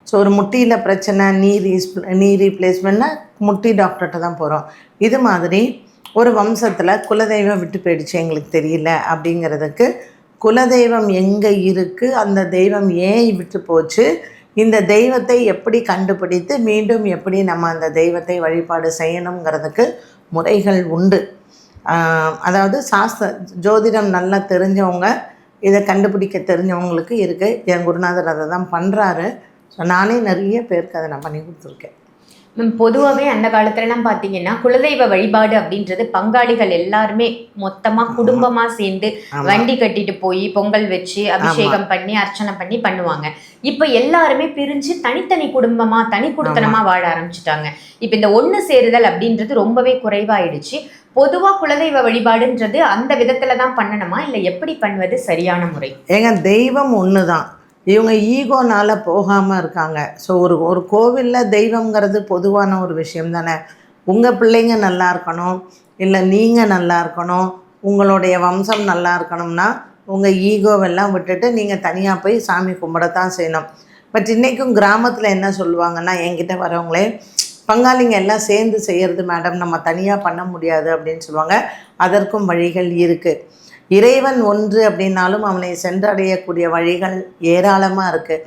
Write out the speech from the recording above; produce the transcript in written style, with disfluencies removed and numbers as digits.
So ஒரு முட்டியில் பிரச்சனை, நீ ரீப்ளேஸ்மெண்ட்னா முட்டி டாக்டர்கிட்ட தான் போகிறோம். இது மாதிரி ஒரு வம்சத்தில் குலதெய்வம் விட்டு போயிடுச்சு, எங்களுக்கு தெரியல அப்படிங்கிறதுக்கு குலதெய்வம் எங்கே இருக்குது, அந்த தெய்வம் ஏன் விட்டு போச்சு, இந்த தெய்வத்தை எப்படி கண்டுபிடித்து மீண்டும் எப்படி நம்ம அந்த தெய்வத்தை வழிபாடு செய்யணுங்கிறதுக்கு முறைகள் உண்டு. அதாவது ஜோதிடம் நல்லா தெரிஞ்சவங்க, இதை கண்டுபிடிக்க தெரிஞ்சவங்களுக்கு இருக்குது. என் குருநாதர் அதை தான் பண்ணுறாரு. ஸோ நானே நிறைய பேருக்கு அதை நான் பண்ணி கொடுத்துருக்கேன். பொதுவாகவே அந்த காலத்துலலாம் பார்த்தீங்கன்னா குலதெய்வ வழிபாடு அப்படின்றது பங்காளிகள் எல்லாருமே மொத்தமாக குடும்பமாக சேர்ந்து வண்டி கட்டிட்டு போய் பொங்கல் வச்சு அபிஷேகம் பண்ணி அர்ச்சனை பண்ணி பண்ணுவாங்க. இப்போ எல்லாருமே பிரிஞ்சு தனித்தனி குடும்பமாக தனி குடுத்தனமாக வாழ ஆரம்பிச்சுட்டாங்க. இப்போ இந்த ஒன்று சேருதல் அப்படின்றது ரொம்பவே குறைவாயிடுச்சு. பொதுவாக குலதெய்வ வழிபாடுன்றது அந்த விதத்தில் தான் பண்ணணுமா, இல்லை எப்படி பண்ணுவது சரியான முறை? ஏங்க, தெய்வம் ஒன்று தான். இவங்க ஈகோனால் போகாமல் இருக்காங்க. ஸோ ஒரு கோவிலில் தெய்வங்கிறது பொதுவான ஒரு விஷயம் தானே. உங்கள் பிள்ளைங்க நல்லா இருக்கணும், இல்லை நீங்கள் நல்லா இருக்கணும், உங்களுடைய வம்சம் நல்லா இருக்கணும்னா உங்கள் ஈகோவெல்லாம் விட்டுட்டு நீங்கள் தனியாக போய் சாமி கும்பிடத்தான் செய்யணும். பட் இன்றைக்கும் கிராமத்தில் என்ன சொல்லுவாங்கன்னா, என்கிட்ட வரவங்களே, பங்காளிங்க எல்லாம் சேர்ந்து செய்கிறது மேடம், நம்ம தனியாக பண்ண முடியாது அப்படின்னு சொல்லுவாங்க. அதற்கும் வழிகள் இருக்குது. இறைவன் ஒன்று அப்படின்னாலும் அவனை சென்றடையக்கூடிய வழிகள் ஏராளமாக இருக்குது.